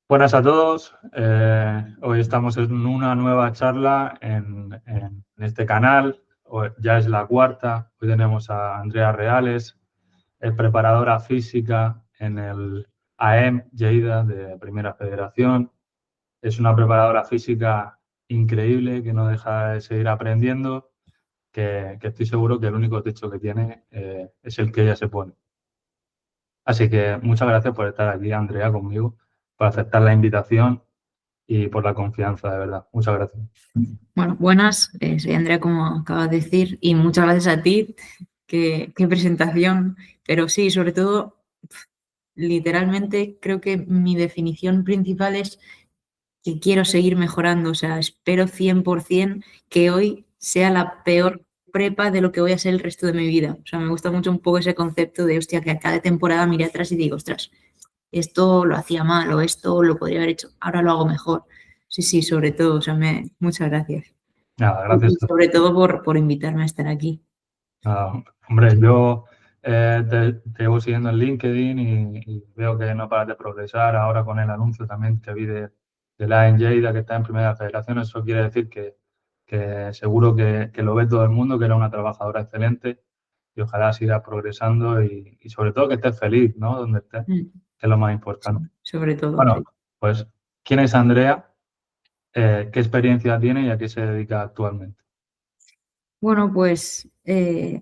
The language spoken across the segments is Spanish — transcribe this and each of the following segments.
Buenas a todos. Hoy estamos en una nueva charla en este canal. Ya es la cuarta. Hoy tenemos a Andrea Reales, es preparadora física en el AEM Lleida de Primera Federación. Es una preparadora física increíble que no deja de seguir aprendiendo, que estoy seguro que el único techo que tiene es el que ella se pone. Así que muchas gracias por estar aquí, Andrea, conmigo, por aceptar la invitación y por la confianza, de verdad. Muchas gracias. Bueno, buenas, soy Andrea, como acabas de decir, y muchas gracias a ti. Qué presentación. Pero sí, sobre todo, literalmente creo que mi definición principal es que quiero seguir mejorando. O sea, espero 100% que hoy sea la peor prepa de lo que voy a ser el resto de mi vida. O sea, me gusta mucho un poco ese concepto de, hostia, que a cada temporada mire atrás y digo, ostras, esto lo hacía mal o esto lo podría haber hecho, ahora lo hago mejor. Sí, sí, sobre todo, o sea, muchas gracias. Nada, Y gracias. sobre todo por invitarme a estar aquí. Hombre, yo te llevo siguiendo en LinkedIn y veo que no paras de progresar. Ahora con el anuncio también que vi de la Lleida, que está en Primera Federación, eso quiere decir que seguro que lo ve todo el mundo, que era una trabajadora excelente y ojalá sigas progresando y sobre todo que estés feliz, ¿no? Donde estés, Mm, que es lo más sí, importante. sobre todo, Bueno, sí. pues, ¿quién es Andrea? ¿Qué experiencia tiene y a qué se dedica actualmente? Bueno, pues soy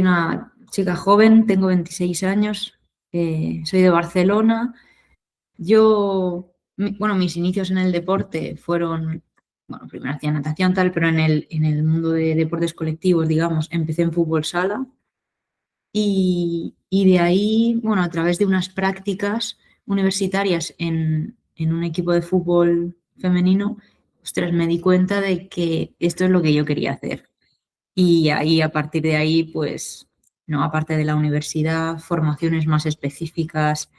una chica joven, tengo 26 años, soy de Barcelona. Bueno, mis inicios en el deporte fueron, bueno, primero hacía natación tal, pero en el mundo de deportes colectivos, digamos, empecé en fútbol sala. Y de ahí, bueno, a través de unas prácticas universitarias en un equipo de fútbol femenino, ostras, me di cuenta de que esto es lo que yo quería hacer. Y ahí, a partir de ahí, pues, no, aparte de la universidad, formaciones más específicas.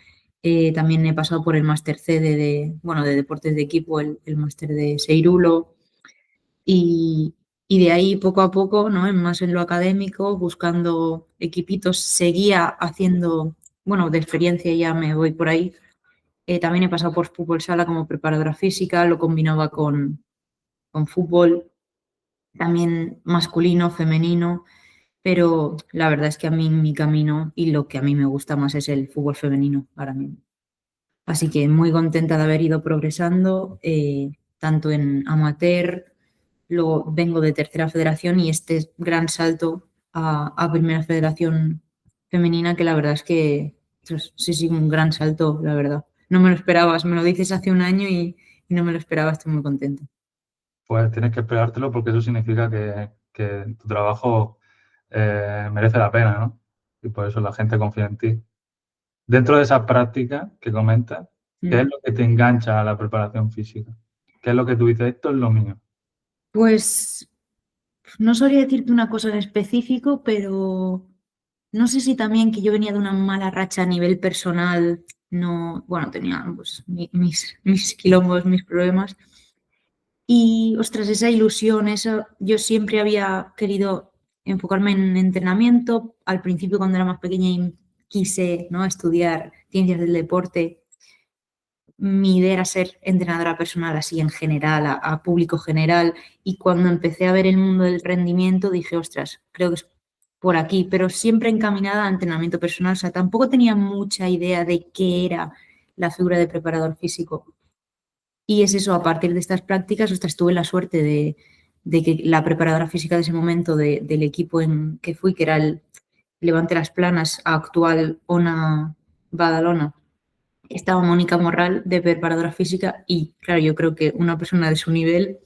También he pasado por el máster C bueno, de deportes de equipo, el máster de Seirulo. Y, y de ahí poco a poco, ¿no? Más en lo académico, buscando equipitos, seguía haciendo, bueno, de experiencia ya me voy por ahí. También he pasado por fútbol sala como preparadora física, lo combinaba con fútbol, también masculino, femenino, pero la verdad es que a mí mi camino y lo que a mí me gusta más es el fútbol femenino ahora mismo. Así que muy contenta de haber ido progresando, tanto en amateur. Luego vengo de tercera federación y este gran salto a primera federación femenina, que la verdad es que pues, sí, sí, un gran salto, la verdad. No me lo esperabas, me lo dices hace un año y no me lo esperaba, estoy muy contenta. Pues tienes que esperártelo porque eso significa que tu trabajo merece la pena, ¿no? Y por eso la gente confía en ti. Dentro de esas prácticas que comentas, ¿qué es Mm. lo que te engancha a la preparación física? ¿Qué es lo que tú dices? Esto es lo mío. Pues no sabría decirte una cosa en específico, pero no sé si también que yo venía de una mala racha a nivel personal, no, bueno, tenía pues, mis quilombos, mis problemas. Y, ostras, esa ilusión, yo siempre había querido enfocarme en entrenamiento. Al principio, cuando era más pequeña, y quise, ¿no? estudiar ciencias del deporte. Mi idea era ser entrenadora personal así en general, a público general. Y cuando empecé a ver el mundo del rendimiento, dije, ostras, creo que es por aquí, pero siempre encaminada a entrenamiento personal. O sea, tampoco tenía mucha idea de qué era la figura de preparador físico. Y es eso, a partir de estas prácticas, ostras, tuve la suerte de que la preparadora física de ese momento del equipo en que fui, que era el Levante Las Planas, actual ONA Badalona, estaba Mónica Morral de preparadora física y claro, yo creo que una persona de su nivel,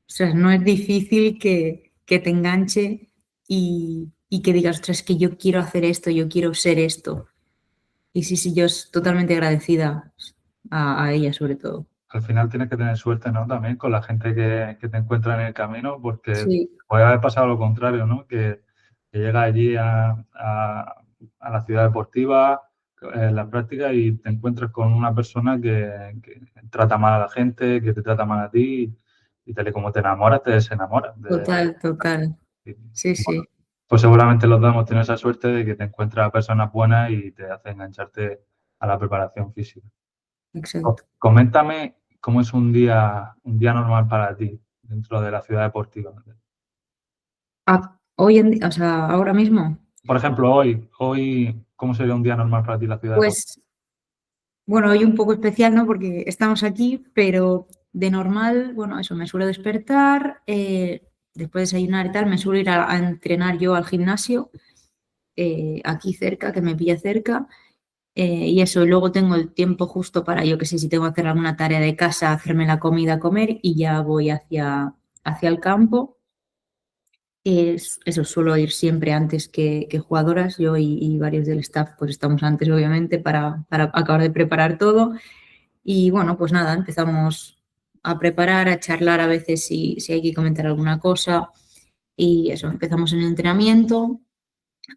ostras, no es difícil que te enganche y que digas, ostras, es que yo quiero hacer esto, yo quiero ser esto. Y sí, sí, yo es totalmente agradecida a ella sobre todo. Al final tienes que tener suerte, ¿no? También con la gente que te encuentra en el camino, porque Sí, puede haber pasado lo contrario, ¿no? Que llega allí a la ciudad deportiva, en la práctica, y te encuentras con una persona que trata mal a la gente, que te trata mal a ti, y tal y como te enamoras, te desenamoras. total, total. Y, Sí, bueno, sí. pues seguramente los dos hemos tenido esa suerte de que te encuentras a personas buenas y te hace engancharte a la preparación física. exacto. Coméntame cómo es un día normal para ti dentro de la ciudad deportiva. Hoy en día, o sea, ahora mismo, Por ejemplo, hoy, ¿cómo sería un día normal para ti en la ciudad deportiva? pues, bueno, hoy un poco especial, ¿no? Porque estamos aquí, pero de normal, bueno, eso, me suelo despertar, después de desayunar y tal, me suelo ir a entrenar yo al gimnasio, aquí cerca, que me pilla cerca, y eso, y luego tengo el tiempo justo para, yo que sé, si tengo que hacer alguna tarea de casa, hacerme la comida, comer, y ya voy hacia el campo. Eso, suelo ir siempre antes que jugadoras. Yo y varios del staff pues estamos antes, obviamente, para acabar de preparar todo. Y bueno, pues nada, empezamos a preparar, a charlar a veces si hay que comentar alguna cosa. Y eso, empezamos en el entrenamiento.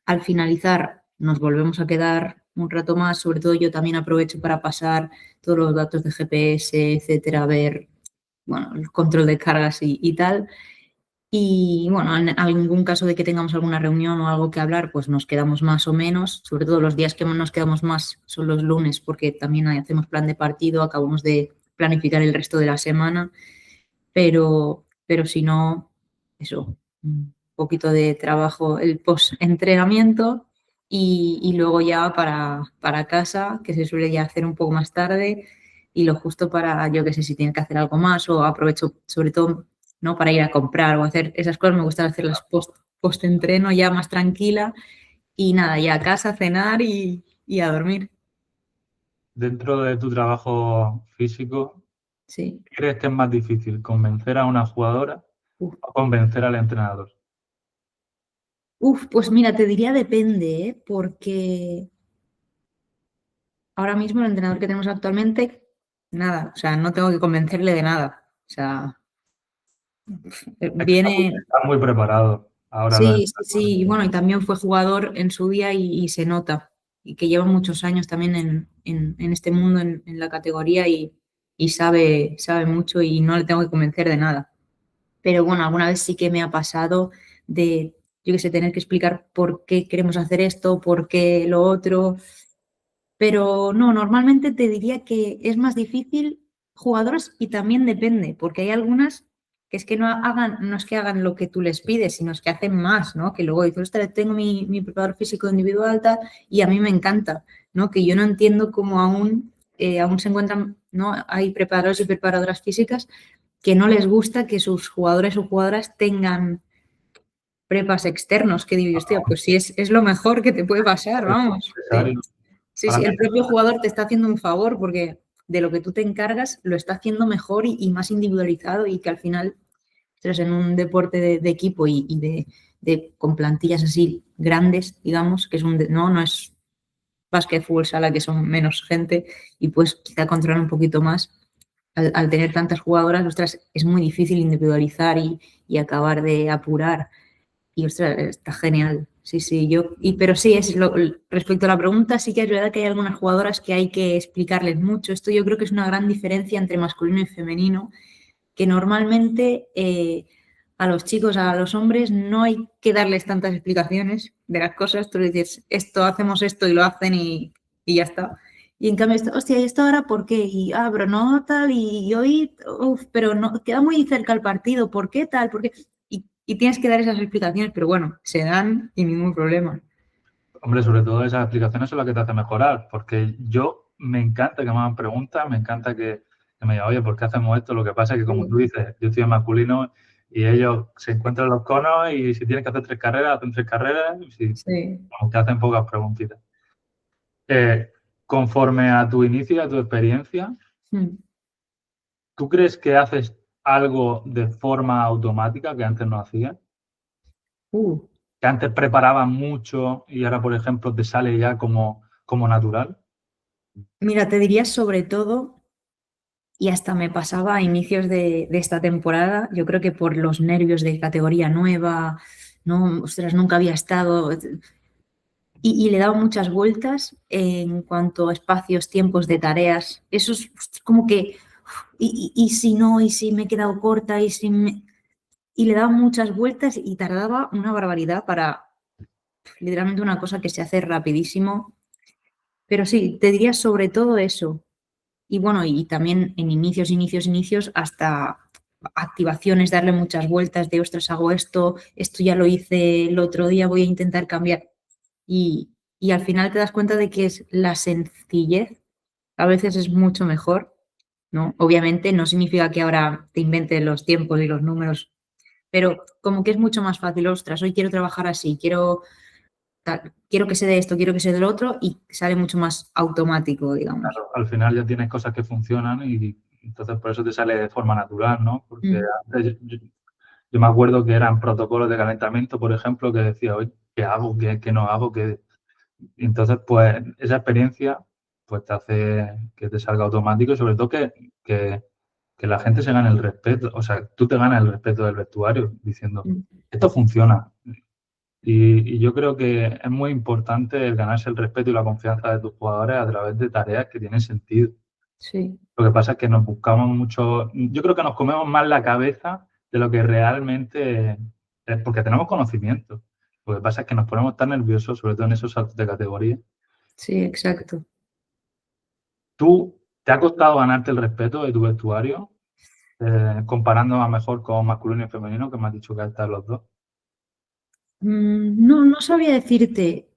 Al finalizar nos volvemos a quedar un rato más. Sobre todo yo también aprovecho para pasar todos los datos de GPS, etcétera, ver, bueno, el control de cargas y tal. Y bueno, en algún caso de que tengamos alguna reunión o algo que hablar, pues nos quedamos más o menos. Sobre todo los días que nos quedamos más son los lunes, porque también ahí hacemos plan de partido, acabamos de planificar el resto de la semana, pero si no, eso, un poquito de trabajo, el post-entrenamiento y luego ya para casa, que se suele ya hacer un poco más tarde y lo justo para, yo que sé, si tiene que hacer algo más o aprovecho sobre todo, ¿no? Para ir a comprar o hacer esas cosas, me gusta hacerlas post-entreno ya más tranquila y nada, ya a casa, cenar y a dormir. Dentro de tu trabajo físico, Sí. ¿qué crees que es más difícil, convencer a una jugadora Uf. o convencer al entrenador? Pues mira, te diría depende, ¿eh? Porque ahora mismo el entrenador que tenemos actualmente, nada, o sea, no tengo que convencerle de nada. O sea, Es que viene, está muy preparado ahora los sí, sí, sí, entrenadores. y bueno, y también fue jugador en su día y se nota, y que lleva muchos años también en este mundo, en la categoría, y sabe mucho y no le tengo que convencer de nada. Pero bueno, alguna vez sí que me ha pasado de, yo qué sé, tener que explicar por qué queremos hacer esto, por qué lo otro. Pero no, normalmente te diría que es más difícil jugadoras y también depende, porque hay algunas que es que no es que hagan lo que tú les pides, sino es que hacen más, ¿no? Que luego dices, ostras, tengo mi preparador físico individual tal, y a mí me encanta, ¿no? Que yo no entiendo cómo aún se encuentran, ¿no? Hay preparadores y preparadoras físicas que no les gusta que sus jugadores o jugadoras tengan prepas externos, que digo yo, hostia, pues sí, es lo mejor que te puede pasar, Es vamos. necesario. Sí, Para sí, mí el propio jugador te está haciendo un favor porque de lo que tú te encargas lo está haciendo mejor y más individualizado y que al final, pues, en un deporte de equipo y con plantillas así grandes, digamos, que es no es básquet, fútbol, sala, que son menos gente y pues quizá controlar un poquito más. Al tener tantas jugadoras, ostras, es muy difícil individualizar y acabar de apurar. Y ostras, está genial. Sí, sí, pero sí, respecto a la pregunta, sí que es verdad que hay algunas jugadoras que hay que explicarles mucho. Esto yo creo que es una gran diferencia entre masculino y femenino, que normalmente a los chicos, a los hombres, no hay que darles tantas explicaciones de las cosas. Tú les dices, esto, hacemos esto y lo hacen y ya está. Y en cambio, hostia, ¿y esto ahora por qué? Pero no tal, y hoy, pero no, queda muy cerca el partido, ¿por qué tal? ¿Por qué? Y tienes que dar esas explicaciones, pero bueno, se dan y ningún problema. hombre, sobre todo esas explicaciones son las que te hacen mejorar, porque yo me encanta que me hagan preguntas, me encanta que me digan, oye, ¿por qué hacemos esto? Lo que pasa es que, como Sí, tú dices, yo estoy en masculino y ellos se encuentran los conos y si tienen que hacer 3 carreras, hacen 3 carreras, y si, sí. como te hacen pocas preguntitas. Conforme a tu inicio y a tu experiencia, Mm. ¿tú crees que haces algo de forma automática que antes no hacías? Uh, Que antes preparabas mucho y ahora, por ejemplo, te sale ya como natural. Mira, te diría sobre todo, y hasta me pasaba a inicios de esta temporada, yo creo que por los nervios de categoría nueva, no, ostras, nunca había estado, y le daba muchas vueltas en cuanto a espacios, tiempos de tareas. Eso es como que, y si no, y si me he quedado corta, y le daba muchas vueltas y tardaba una barbaridad para literalmente una cosa que se hace rapidísimo. Pero sí, te diría sobre todo eso. Y bueno, y también en inicios, hasta activaciones, darle muchas vueltas de, ostras, hago esto ya lo hice el otro día, voy a intentar cambiar. Y al final te das cuenta de que es la sencillez, a veces es mucho mejor, ¿no? Obviamente no significa que ahora te inventes los tiempos y los números, pero como que es mucho más fácil, ostras, hoy quiero trabajar así, quiero que se dé esto, quiero que se dé lo otro y sale mucho más automático, digamos. Claro, al final ya tienes cosas que funcionan y entonces por eso te sale de forma natural, ¿no? Porque Mm, antes yo me acuerdo que eran protocolos de calentamiento, por ejemplo, que decía, oye, ¿qué hago? ¿Qué no hago? Y entonces, pues, esa experiencia pues te hace que te salga automático y sobre todo que, que la gente se gane el respeto. O sea, tú te ganas el respeto del vestuario diciendo, mm, esto funciona. Y yo creo que es muy importante el ganarse el respeto y la confianza de tus jugadores a través de tareas que tienen sentido. sí, Lo que pasa es que nos buscamos mucho, yo creo que nos comemos más la cabeza de lo que realmente es, porque tenemos conocimiento. Lo que pasa es que nos ponemos tan nerviosos, sobre todo en esos saltos de categoría. sí, exacto. ¿Tú te ha costado ganarte el respeto de tu vestuario, comparando a mejor con masculino y femenino, que me has dicho que están los dos? No, no sabría decirte.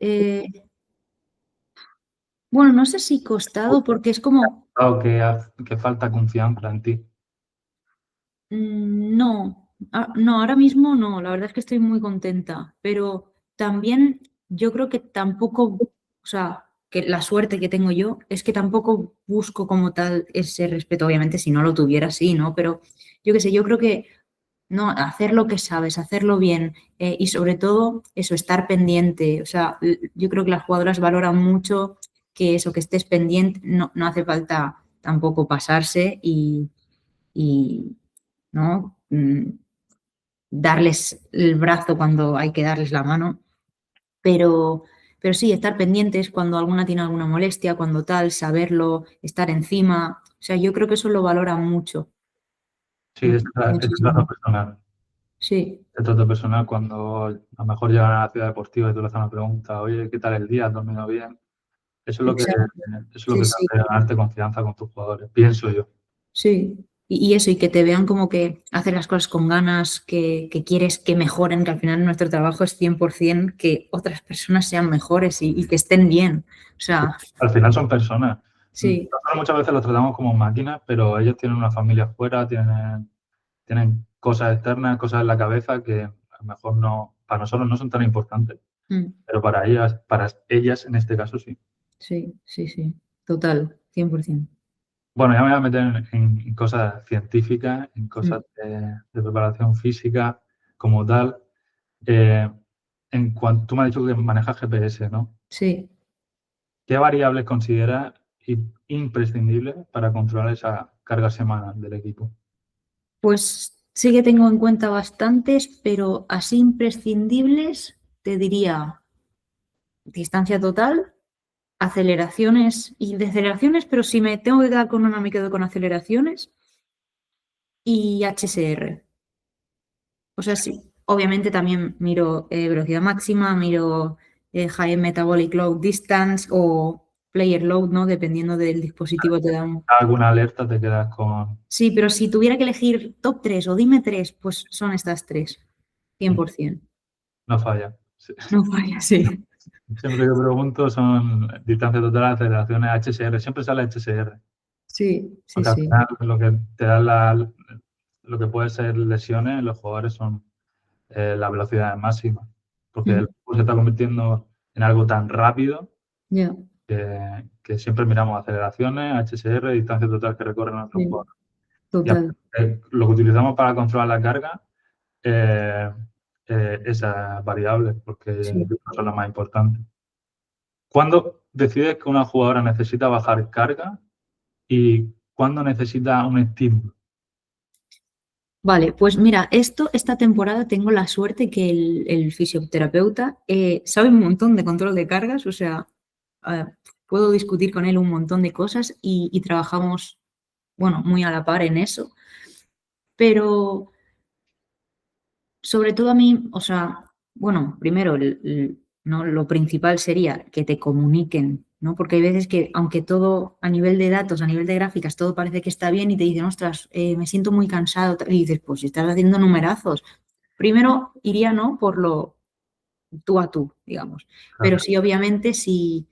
Bueno, no sé si costado, porque es como, Claro que falta confianza en ti. no, no, ahora mismo no, la verdad es que estoy muy contenta, pero también yo creo que tampoco, o sea, que la suerte que tengo yo es que tampoco busco como tal ese respeto, obviamente si no lo tuviera, sí, ¿no? Pero yo qué sé, yo creo que no, hacer lo que sabes, hacerlo bien y sobre todo eso, estar pendiente. O sea, yo creo que las jugadoras valoran mucho que eso, que estés pendiente, no, no hace falta tampoco pasarse y, ¿no? Darles el brazo cuando hay que darles la mano, pero, pero sí, estar pendientes cuando alguna tiene alguna molestia, cuando tal, saberlo, estar encima. O sea, yo creo que eso lo valoran mucho, Sí, es un trato muchísimo. personal. Sí, El trato personal cuando a lo mejor llegan a la ciudad deportiva y tú le haces una pregunta, oye, ¿qué tal el día? ¿Has dormido bien? exacto. Eso es lo Sí, que te sí. hace ganarte confianza con tus jugadores, pienso yo. Sí, y eso, y que te vean como que haces las cosas con ganas, que quieres que mejoren, que al final nuestro trabajo es 100% que otras personas sean mejores y que estén bien. O sea, Al final son personas. sí, Nosotros muchas veces los tratamos como máquinas, pero ellos tienen una familia afuera, tienen cosas externas, cosas en la cabeza que a lo mejor no, para nosotros no son tan importantes, mm, pero para ellas en este caso sí. sí, sí, sí, total, 100%. Bueno, ya me voy a meter en cosas científicas, en Mm, cosas de preparación física como tal. Eh, en cuanto tú me has dicho que manejas GPS, ¿no? sí, ¿Qué variables consideras imprescindibles para controlar esa carga semanal del equipo? pues sí que tengo en cuenta bastantes, pero así imprescindibles, te diría distancia total, aceleraciones y deceleraciones, pero si me tengo que quedar con una, me quedo con aceleraciones y HSR. O sea, sí, obviamente también miro velocidad máxima, miro High Metabolic Load Distance o Player Load, ¿no? Dependiendo del dispositivo te dan. ¿Alguna alerta te quedas con? Sí, pero si tuviera que elegir top 3 o dime 3, pues son estas tres, 100%. No falla. Sí. No falla, sí. Siempre que pregunto son distancia total, aceleraciones, HSR. Siempre sale HSR. Sí, sí, Porque al sí. final lo que te da lo que puede ser lesiones en los jugadores son la velocidad máxima. Porque el Mm, fútbol se está convirtiendo en algo tan rápido ya, que siempre miramos aceleraciones, HSR, distancia total que recorren nuestros sí, jugadores. Y total. lo que utilizamos para controlar la carga, eh, esas variables, porque yo Sí. creo que son las más importantes. ¿Cuándo decides que una jugadora necesita bajar carga y cuándo necesita un estímulo? Vale, pues mira, esta temporada tengo la suerte que el fisioterapeuta sabe un montón de control de cargas, o sea, eh, puedo discutir con él un montón de cosas y trabajamos, bueno, muy a la par en eso, pero sobre todo a mí, o sea, bueno, primero, ¿no? Lo principal sería que te comuniquen ¿no? Porque hay veces que, aunque todo a nivel de datos, a nivel de gráficas, todo parece que está bien y te dicen, ostras, me siento muy cansado. Y dices, pues si estás haciendo numerazos. Primero iría, ¿no? Por lo tú a tú, digamos. Pero Claro. sí, obviamente, si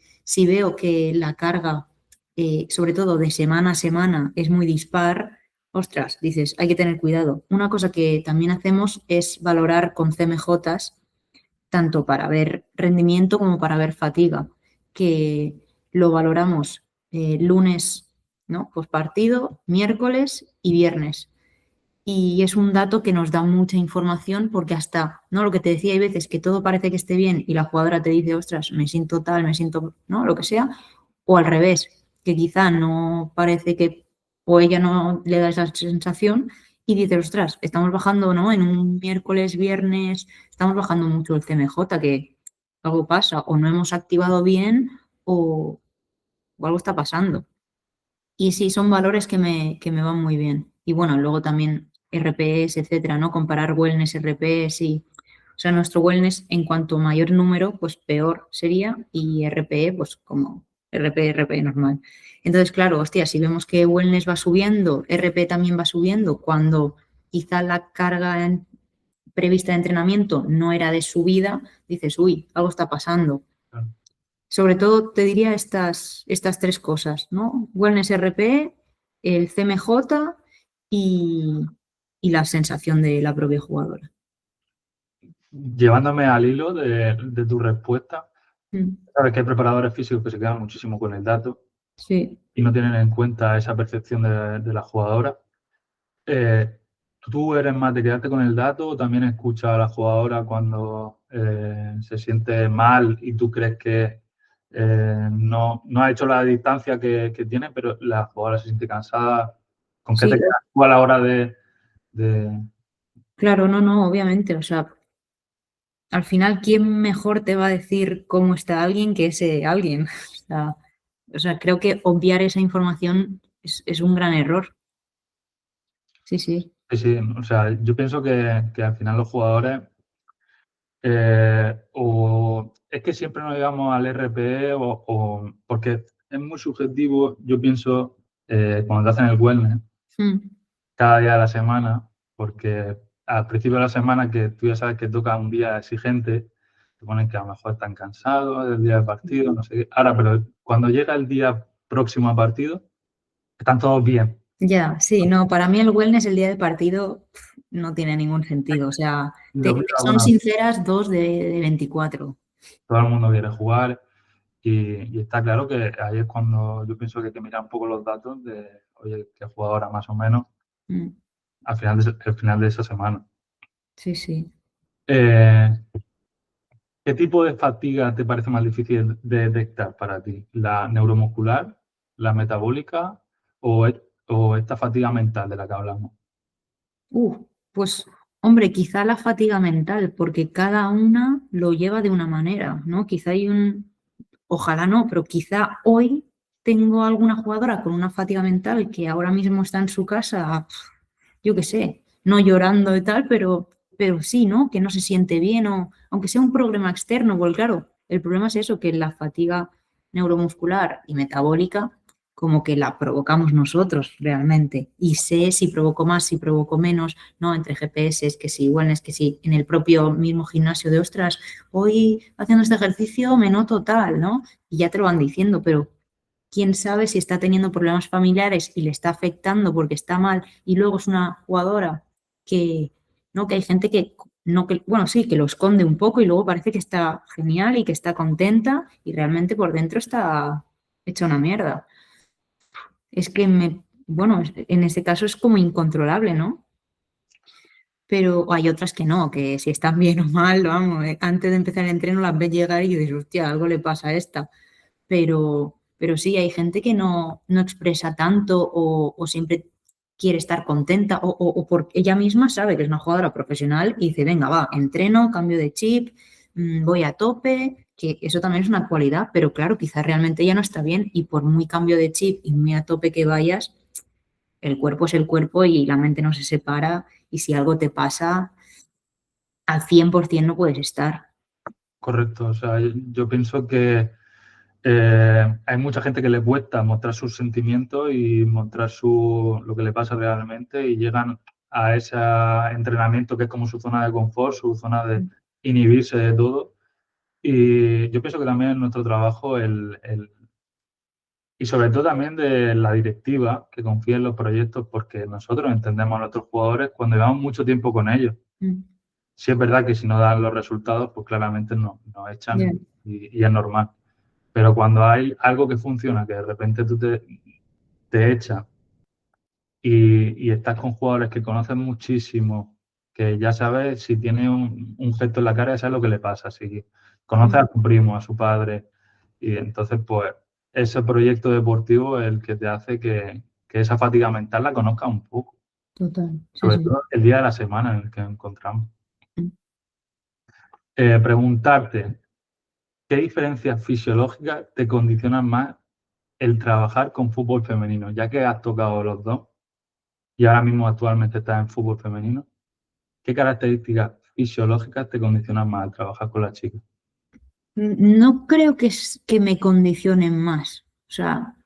veo que la carga, sobre todo de semana a semana, es muy dispar, ostras, dices, hay que tener cuidado. Una cosa que también hacemos es valorar con CMJs, tanto para ver rendimiento como para ver fatiga, que lo valoramos lunes, ¿no? Pues partido, miércoles y viernes. Y es un dato que nos da mucha información porque hasta, ¿no? Lo que te decía, hay veces que todo parece que esté bien y la jugadora te dice, ostras, me siento tal, me siento, ¿no? Lo que sea. O al revés, que quizá no parece que, o ella no le da esa sensación y dice, ostras, estamos bajando, ¿no? En un miércoles, viernes, estamos bajando mucho el CMJ, que algo pasa, o no hemos activado bien o algo está pasando. Y sí, son valores que me van muy bien. Y bueno, luego también RPS, etcétera, ¿no? Comparar wellness, RPS y... O sea, nuestro wellness, en cuanto mayor número, pues peor sería. Y RPE, pues como RPE normal. Entonces, claro, hostia, si vemos que wellness va subiendo, RP también va subiendo, cuando quizá la carga prevista de entrenamiento no era de subida, dices, uy, algo está pasando. Claro. Sobre todo te diría estas tres cosas, ¿no? Wellness RP, el CMJ y, y la sensación de la propia jugadora. Llevándome al hilo de tu respuesta, Mm, sabes que hay preparadores físicos que se quedan muchísimo con el dato sí, y no tienen en cuenta esa percepción de la jugadora. Eh, ¿Tú eres más de quedarte con el dato o también escuchas a la jugadora cuando se siente mal y tú crees que no ha hecho la distancia que tiene, pero la jugadora se siente cansada? ¿Con qué te sí, quedas tú a la hora de- claro, no, obviamente. O sea, al final, ¿quién mejor te va a decir cómo está alguien que ese alguien? O sea, creo que obviar esa información es un gran error. Sí, sí. Sí, sí, o sea, yo pienso que al final los jugadores o es que siempre nos llegamos al RPE porque es muy subjetivo, yo pienso, cuando te hacen el wellness Mm, cada día de la semana, porque al principio de la semana que tú ya sabes que toca un día exigente, te ponen que a lo mejor están cansados del día del partido, no sé qué. Ahora, pero cuando llega el día próximo al partido, están todos bien. ya, sí, no, para mí el wellness el día del partido no tiene ningún sentido. O sea, Y te lo mismo son alguna vez. sinceras, 2 de 24. Todo el mundo quiere jugar. Y está claro que ahí es cuando yo pienso que hay que mirar un poco los datos de, oye, qué jugadora más o menos Mm, al final de esa semana. sí, sí. Eh, ¿Qué tipo de fatiga te parece más difícil de detectar para ti? ¿La neuromuscular, la metabólica o esta fatiga mental de la que hablamos? Pues, hombre, quizá la fatiga mental, porque cada una lo lleva de una manera, ¿no? Quizá ojalá no, pero quizá hoy tengo alguna jugadora con una fatiga mental que ahora mismo está en su casa, yo qué sé, no llorando y tal, pero sí, ¿no? Que no se siente bien o aunque sea un problema externo, porque claro, el problema es eso, que la fatiga neuromuscular y metabólica como que la provocamos nosotros realmente. Y sé si provoco más, si provoco menos, ¿no? Entre GPS, que si wellness, que si en el propio mismo gimnasio de ostras, hoy haciendo este ejercicio me noto tal, ¿no? Y ya te lo van diciendo, pero quién sabe si está teniendo problemas familiares y le está afectando porque está mal y luego es una jugadora que, ¿no? Que hay gente que, no, que, bueno, sí, que lo esconde un poco y luego parece que está genial y que está contenta y realmente por dentro está hecha una mierda. Es que bueno, en este caso es como incontrolable, ¿no? Pero hay otras que no, que si están bien o mal, vamos, antes de empezar el entreno las ves llegar y dices, hostia, algo le pasa a esta. Pero sí, hay gente que no expresa tanto o siempre quiere estar contenta o por ella misma sabe que es una jugadora profesional y dice, venga, va, entreno, cambio de chip, voy a tope, que eso también es una cualidad, pero claro, quizás realmente ya no está bien y por muy cambio de chip y muy a tope que vayas, el cuerpo es el cuerpo y la mente no se separa y si algo te pasa, al 100% no puedes estar. Correcto. O sea, yo pienso que hay mucha gente que le cuesta mostrar sus sentimientos y mostrar lo que le pasa realmente y llegan a ese entrenamiento que es como su zona de confort, su zona de inhibirse de todo. Y yo pienso que también en nuestro trabajo y sobre todo también de la directiva que confía en los proyectos porque nosotros entendemos a nuestros jugadores cuando llevamos mucho tiempo con ellos. Sí es verdad que si no dan los resultados, pues claramente nos echan Yeah. y es normal. Pero cuando hay algo que funciona, que de repente tú te echan y estás con jugadores que conoces muchísimo, que ya sabes si tiene un gesto en la cara, ya sabes lo que le pasa. Si conoces a tu primo, a su padre, y entonces pues ese proyecto deportivo es el que te hace que esa fatiga mental la conozcas un poco. Total. Sí, Sobre sí. todo el día de la semana en el que nos encontramos. Mm. Preguntarte, ¿qué diferencias fisiológicas te condicionan más el trabajar con fútbol femenino? Ya que has tocado los dos y ahora mismo actualmente estás en fútbol femenino, ¿qué características fisiológicas te condicionan más al trabajar con las chicas? No creo que me condicionen más. O sea,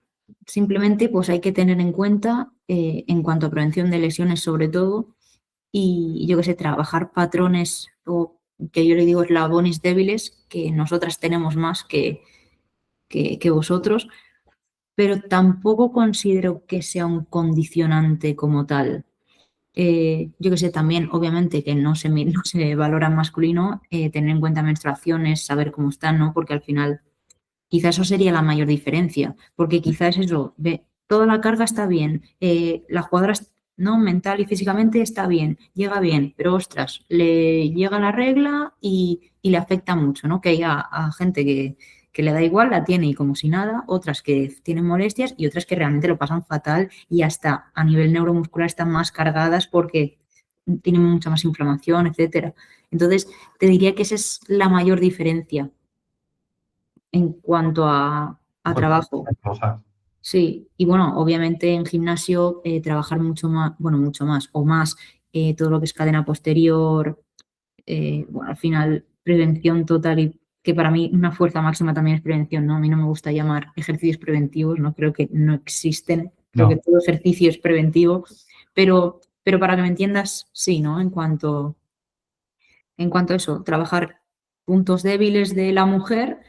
simplemente pues hay que tener en cuenta, en cuanto a prevención de lesiones sobre todo, y yo qué sé, trabajar patrones o que yo le digo eslabones débiles, que nosotras tenemos más que vosotros, pero tampoco considero que sea un condicionante como tal. Yo que sé, también, obviamente, que no no se valora en masculino, tener en cuenta menstruaciones, saber cómo están, ¿no? Porque al final, quizá eso sería la mayor diferencia, porque quizás eso, toda la carga está bien, la jugadora, ¿no? Mental y físicamente está bien, llega bien, pero ostras, le llega la regla y le afecta mucho, ¿no? Que hay a gente que le da igual, la tiene y como si nada, otras que tienen molestias y otras que realmente lo pasan fatal y hasta a nivel neuromuscular están más cargadas porque tienen mucha más inflamación, etcétera. Entonces, te diría que esa es la mayor diferencia en cuanto a trabajo. Trabajar. Sí, y bueno, obviamente en gimnasio trabajar mucho más, bueno, mucho más o más todo lo que es cadena posterior, bueno, al final prevención total y que para mí una fuerza máxima también es prevención, ¿no? A mí no me gusta llamar ejercicios preventivos, ¿no? Creo que no existen, creo que No, todo ejercicio es preventivo, pero para que me entiendas, sí, ¿no? En cuanto a eso, trabajar puntos débiles de la mujer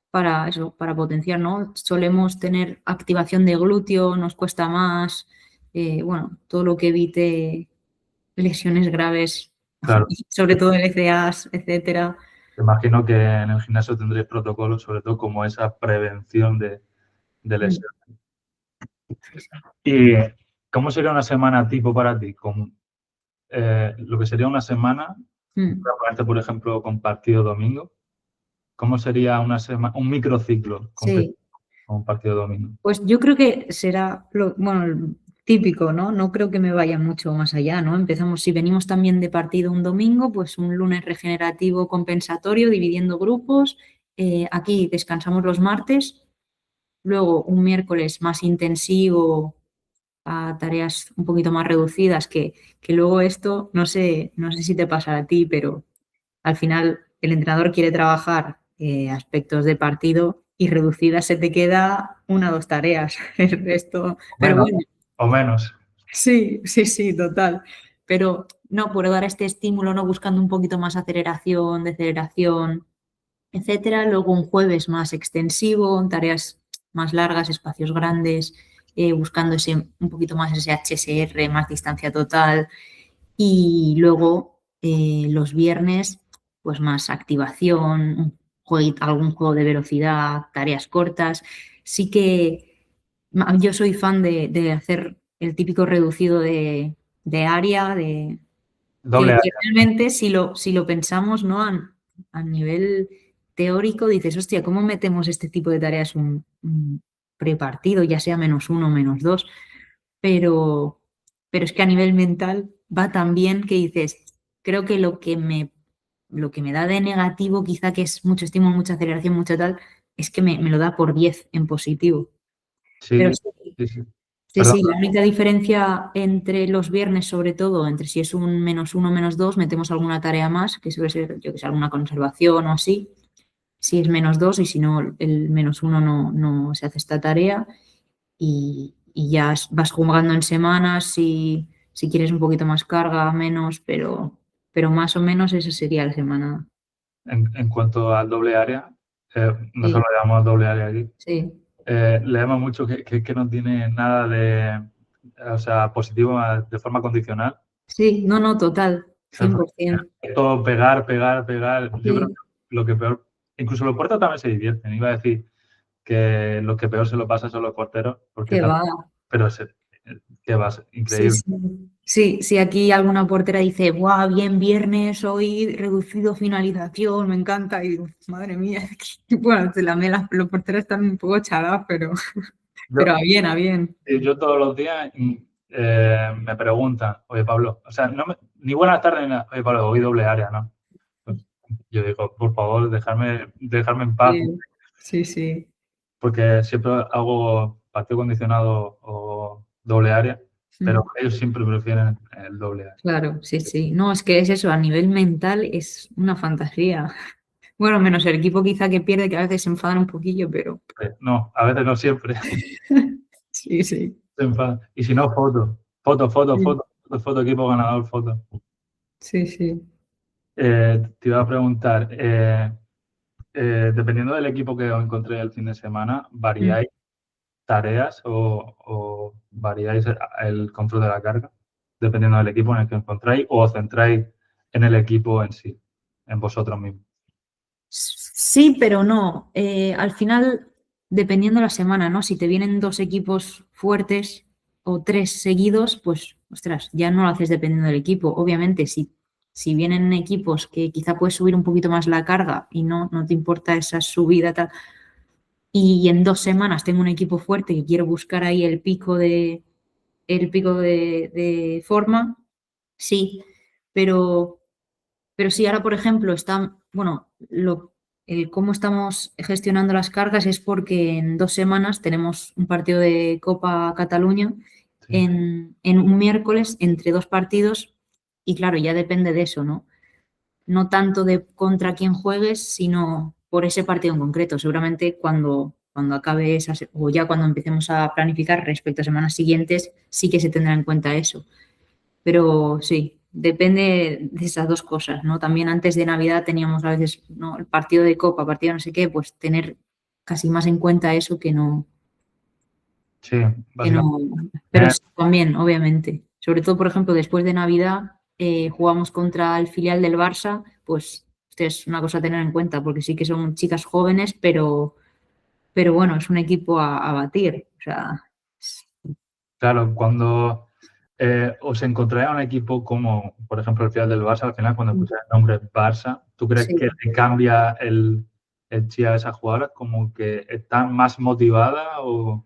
para eso, para potenciar, ¿no? Solemos tener activación de glúteo, nos cuesta más, bueno, todo lo que evite lesiones graves, claro. sobre todo LCAs, etcétera. Me imagino que en el gimnasio tendréis protocolos, sobre todo como esa prevención de Mm, lesiones. ¿Y cómo sería una semana tipo para ti? Lo que sería una semana, mm. para ponerte, por ejemplo, con partido domingo, ¿cómo sería una semana, un microciclo Sí, con un partido domingo? pues yo creo que será lo, bueno, típico, ¿no? No creo que me vaya mucho más allá, ¿no? Empezamos, si venimos también de partido un domingo, pues un lunes regenerativo compensatorio, dividiendo grupos. Aquí descansamos los martes, luego un miércoles más intensivo a tareas un poquito más reducidas, que luego esto, no sé si te pasa a ti, pero al final el entrenador quiere trabajar aspectos de partido y reducidas se te queda una o dos tareas. El resto, pero Menos, bueno, o menos. sí, sí, sí, total. Pero no, puedo dar este estímulo, ¿no? Buscando un poquito más aceleración, deceleración, etcétera. Luego un jueves más extensivo, tareas más largas, espacios grandes, buscando un poquito más ese HSR, más distancia total. Y luego los viernes, pues más activación, algún juego de velocidad, tareas cortas. Sí que yo soy fan de hacer el típico reducido de área, Doble que A. realmente si lo pensamos, ¿no? A nivel teórico dices, hostia, ¿cómo metemos este tipo de tareas un prepartido, ya sea -1, -2? Pero es que a nivel mental va tan bien que dices, creo que lo que me da de negativo, quizá que es mucho estímulo, mucha aceleración, mucho tal, es que me lo da por 10 en positivo. Pero Sí, sí, sí, sí. sí, Perdón. sí, la única diferencia entre los viernes, sobre todo, entre si es un -1, -2, metemos alguna tarea más, que suele ser, yo que sé, alguna conservación o así. si es -2 y si no, el -1 no se hace esta tarea y ya vas jugando en semanas si quieres un poquito más carga, menos, pero más o menos esa sería la semana. En cuanto al doble área, nosotros Sí, lo llamamos doble área aquí, sí, leemos mucho que no tiene nada de, o sea, positivo de forma condicional. sí, no, total, O sea, 100%. todo pegar, pegar, pegar. Yo creo Sí, que lo que peor, incluso los porteros también se divierten. Iba a decir que los que peor se lo pasan son los porteros, porque que va. pero que vas, Sí, increíble. sí. Sí, sí, aquí alguna portera dice, ¡guau, bien, viernes, hoy reducido finalización, me encanta! Y digo, madre mía, bueno, los porteros están un poco chalados, pero Yo, a bien. yo todos los días me preguntan, oye Pablo, o sea, ni buenas tardes ni nada, oye Pablo, hoy doble área, ¿no? Pues yo digo, por favor, dejarme en paz, Sí, sí, sí. porque siempre hago partido condicionado o doble área, pero Mm, ellos siempre prefieren el doble área. claro, sí, sí. No, es que es eso, a nivel mental es una fantasía. Bueno, menos el equipo quizá que pierde, que a veces se enfadan un poquillo, pero No, a veces no siempre sí, sí. se enfadan. Y si no, foto, Sí, equipo ganador, foto. sí, sí. Te iba a preguntar, dependiendo del equipo que os encontré el fin de semana, Mm. ¿variáis tareas o variáis el control de la carga? Dependiendo del equipo en el que os encontráis o os centráis en el equipo en sí, en vosotros mismos. Sí, pero no. Al final, dependiendo la semana, ¿no? Si te vienen dos equipos fuertes o tres seguidos, pues, ostras, ya no lo haces dependiendo del equipo. Obviamente, si vienen equipos que quizá puedes subir un poquito más la carga y no te importa esa subida, tal, y en 2 semanas tengo un equipo fuerte que quiero buscar ahí el pico de forma, sí, pero sí, ahora, por ejemplo, bueno, el cómo estamos gestionando las cargas es porque en 2 semanas tenemos un partido de Copa Cataluña Sí. en un miércoles entre dos partidos y claro, ya depende de eso, ¿no? No tanto de contra quién juegues, sino por ese partido en concreto. Seguramente cuando acabe o ya cuando empecemos a planificar respecto a semanas siguientes, sí que se tendrá en cuenta eso. Pero sí, depende de esas dos cosas, ¿no? También antes de Navidad teníamos a veces, ¿no? El partido de Copa, partido no sé qué, pues tener casi más en cuenta eso Sí, que no. básicamente. Pero sí, también, obviamente. Sobre todo, por ejemplo, después de Navidad jugamos contra el filial del Barça, pues esto es una cosa a tener en cuenta, porque sí que son chicas jóvenes, pero bueno, es un equipo a batir. O sea, Claro, cuando os encontráis a un equipo como, por ejemplo, el final del Barça, al final cuando escuchas el nombre Barça, ¿tú crees que sí. te cambia el chi a esas jugadoras? ¿Como que están más motivadas o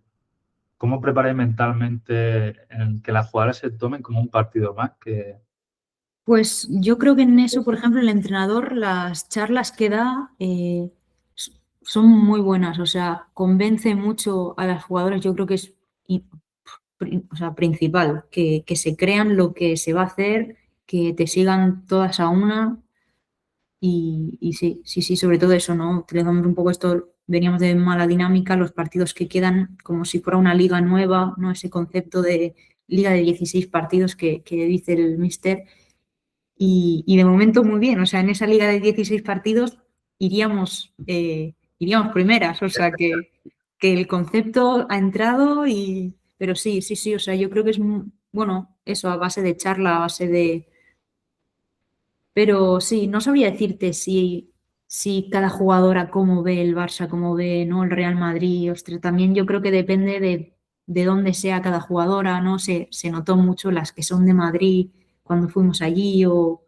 cómo preparáis mentalmente en que las jugadoras se tomen como un partido más? Pues yo creo que en eso, por ejemplo, el entrenador, las charlas que da son muy buenas, o sea, convence mucho a las jugadoras, yo creo que es y- o sea, principal, que se crean lo que se va a hacer, que te sigan todas a una y sí, sí, sí, sobre todo eso, ¿no? Utilizamos un poco esto, veníamos de mala dinámica, los partidos que quedan como si fuera una liga nueva, ¿no? Ese concepto de liga de 16 partidos que dice el míster y de momento muy bien, o sea, en esa liga de 16 partidos iríamos primeras, o sea, que el concepto ha entrado pero sí, sí, sí, o sea, yo creo que bueno, eso a base de charla, a base de. Pero sí, no sabría decirte si cada jugadora cómo ve el Barça, cómo ve, ¿no? El Real Madrid, ostras, también yo creo que depende de dónde sea cada jugadora, ¿no? Se notó mucho las que son de Madrid cuando fuimos allí o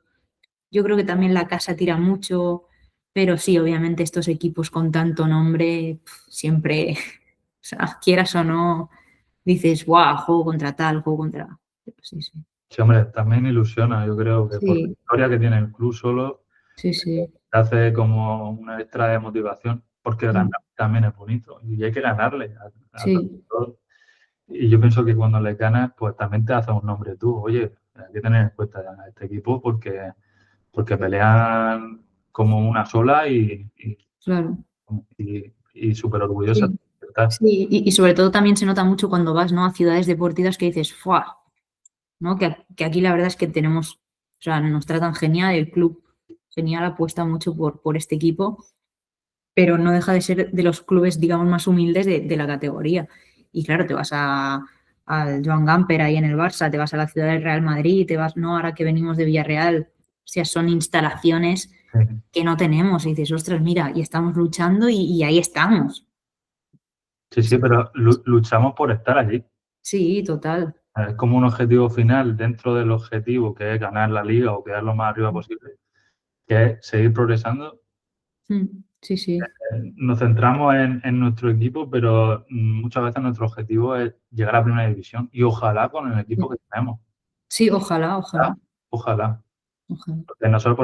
yo creo que también la casa tira mucho, pero sí, obviamente estos equipos con tanto nombre, siempre, o sea, quieras o no, dices, guau, juego contra tal, juego contra. Pero sí, sí. Sí, hombre, también ilusiona, yo creo que por la Sí, historia que tiene el club solo, sí, sí. te hace como una extra de motivación, porque ganar Mm, también es bonito y hay que ganarle a sí, todos. Y yo pienso que cuando le ganas, pues también te haces un nombre tú. Oye, hay que tener en cuenta a este equipo porque pelean como una sola claro. y súper orgullosa. Sí, sí, y sobre todo también se nota mucho cuando vas, ¿no?, a ciudades deportivas que dices: "Fua", ¿no? Que aquí la verdad es que tenemos, o sea, nos tratan genial, el club genial, apuesta mucho por este equipo, pero no deja de ser de los clubes, digamos, más humildes de la categoría. Y claro, te vas al Joan Gamper ahí en el Barça, te vas a la ciudad del Real Madrid, te vas, no, ahora que venimos de Villarreal, o sea, son instalaciones Sí, que no tenemos. Y dices, ostras, mira, y estamos luchando y ahí estamos. sí, sí, pero luchamos por estar allí. Sí, total. Es como un objetivo final dentro del objetivo que es ganar la liga o quedar lo más arriba posible, que es seguir progresando. Sí, sí. Nos centramos en nuestro equipo, pero muchas veces nuestro objetivo es llegar a primera división y ojalá con el equipo que tenemos. Sí, ojalá, Ojalá. ojalá, Ojalá. ojalá. Porque nosotros,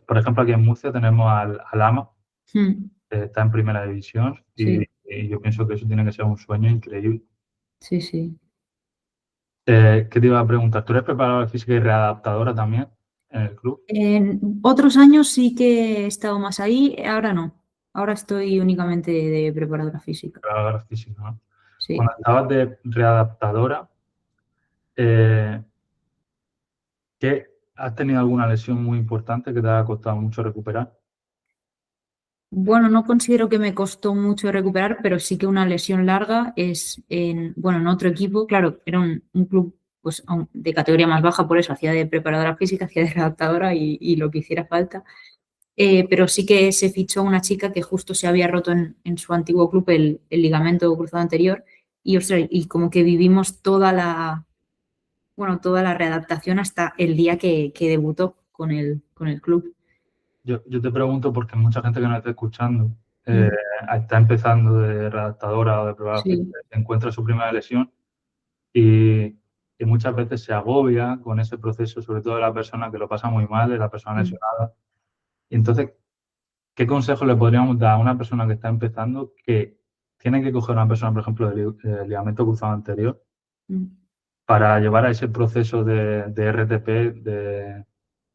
por ejemplo, aquí en Murcia tenemos al AMA, Mm, que está en primera división, sí, y yo pienso que eso tiene que ser un sueño increíble. sí, sí. ¿Qué te iba a preguntar? ¿Tú eres preparadora física y readaptadora también en el club? En otros años sí que he estado más ahí, ahora no. Ahora estoy únicamente de preparadora física. Preparadora física, ¿no? Cuando Sí. estabas de readaptadora, eh, ¿has tenido alguna lesión muy importante que te haya costado mucho recuperar? Bueno, no considero que me costó mucho recuperar, pero sí que una lesión larga es bueno, en otro equipo, claro, era un club pues de categoría más baja, por eso hacía de preparadora física, hacía de redactadora y lo que hiciera falta. Pero sí que se fichó una chica que justo se había roto en su antiguo club el ligamento cruzado anterior y, ostras, y como que vivimos toda la readaptación hasta el día que debutó con el club. Yo te pregunto porque mucha gente que nos está escuchando eh, Mm, está empezando de redactadora o de preparadora sí, física, encuentra su primera lesión y, y muchas veces se agobia con ese proceso, sobre todo de la persona que lo pasa muy mal, de la persona mm, lesionada. Y entonces, ¿qué consejo le podríamos dar a una persona que está empezando que tiene que coger una persona, por ejemplo, de ligamento cruzado anterior mm. para llevar a ese proceso de RTP, de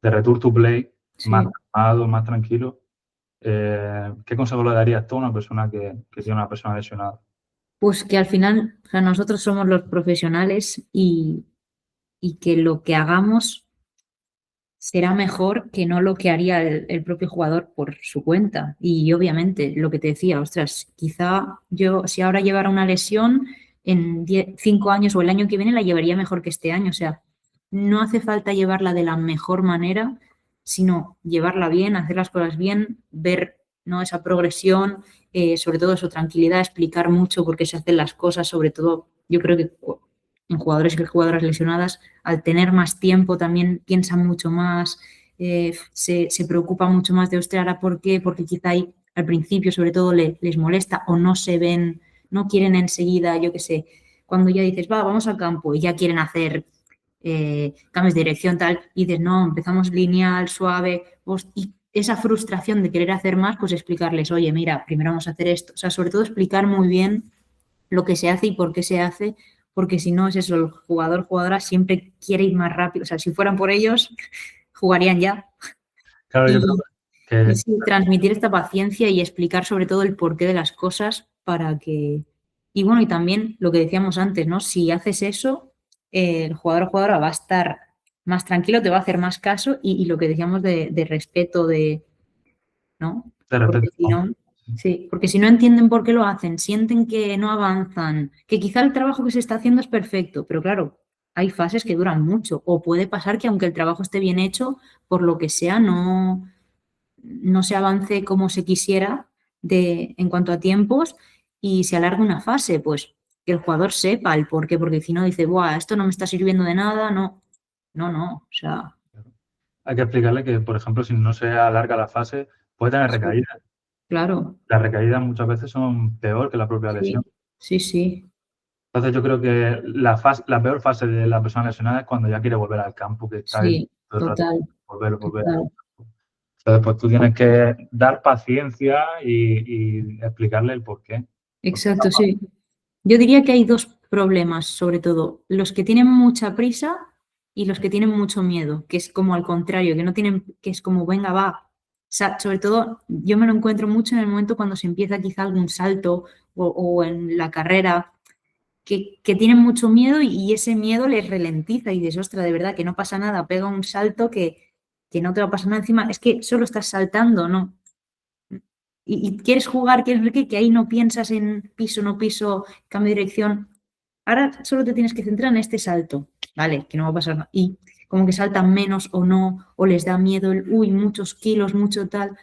Return to Play, más Sí, calmado, más tranquilo? ¿Qué consejo le darías tú a una persona que tiene una persona lesionada? pues que al final, o sea, nosotros somos los profesionales y que lo que hagamos será mejor que no lo que haría el propio jugador por su cuenta. Y obviamente, lo que te decía, ostras, quizá yo, si ahora llevara una lesión, en 5 años o el año que viene la llevaría mejor que este año. O sea, no hace falta llevarla de la mejor manera, sino llevarla bien, hacer las cosas bien, ver, ¿no?, esa progresión, sobre todo su tranquilidad, explicar mucho por qué se hacen las cosas, sobre todo, yo creo que en jugadores y jugadoras lesionadas al tener más tiempo también piensan mucho más, se preocupa mucho más de, ostras, ¿ahora por qué? Porque quizá ahí al principio sobre todo les molesta o no se ven, no quieren enseguida, yo qué sé, cuando ya dices, va, vamos al campo y ya quieren hacer cambios de dirección tal, y dices, no, empezamos lineal, suave, y esa frustración de querer hacer más, pues explicarles, oye, mira, primero vamos a hacer esto, o sea, sobre todo explicar muy bien lo que se hace y por qué se hace, porque si no es eso, el jugador, jugadora siempre quiere ir más rápido. O sea, si fueran por ellos, jugarían ya. Claro, yo creo Y, y que sí, transmitir esta paciencia y explicar sobre todo el porqué de las cosas para que... Y bueno, y también lo que decíamos antes, ¿no? Si haces eso, el jugador o jugadora va a estar más tranquilo, te va a hacer más caso y lo que decíamos de respeto, ¿no? de Porque repente, si no, sí, porque si no entienden por qué lo hacen, sienten que no avanzan, que quizá el trabajo que se está haciendo es perfecto, pero claro, hay fases que duran mucho o puede pasar que aunque el trabajo esté bien hecho, por lo que sea, no se avance como se quisiera en cuanto a tiempos y se alarga una fase, pues que el jugador sepa el por qué, porque si no dice, Buah, esto no me está sirviendo de nada, no, no, no, o sea, hay que explicarle que, por ejemplo, si no se alarga la fase, puede tener sí, recaídas. claro, Las recaídas muchas veces son peor que la propia lesión. sí, sí, sí, Entonces, yo creo que la peor fase de la persona lesionada es cuando ya quiere volver al campo, que está sí, todo el rato, total. volver. Total. Entonces, pues tú tienes que dar paciencia y explicarle el porqué. Porque Exacto, sí. Yo diría que hay dos problemas, sobre todo, los que tienen mucha prisa y los que tienen mucho miedo, que es como al contrario, que no tienen, que es como, venga, va. sobre todo, yo me lo encuentro mucho en el momento cuando se empieza quizá algún salto o en la carrera, que tienen mucho miedo y ese miedo les ralentiza y dices, ostras, de verdad que no pasa nada, pega un salto que no te va a pasar nada encima, es que solo estás saltando, ¿no? Y quieres jugar, quieres ver que ahí no piensas en piso, no piso, cambio de dirección. Ahora solo te tienes que centrar en este salto, ¿vale? Que no va a pasar nada. Y como que saltan menos o no, o les da miedo el, uy, muchos kilos, mucho tal.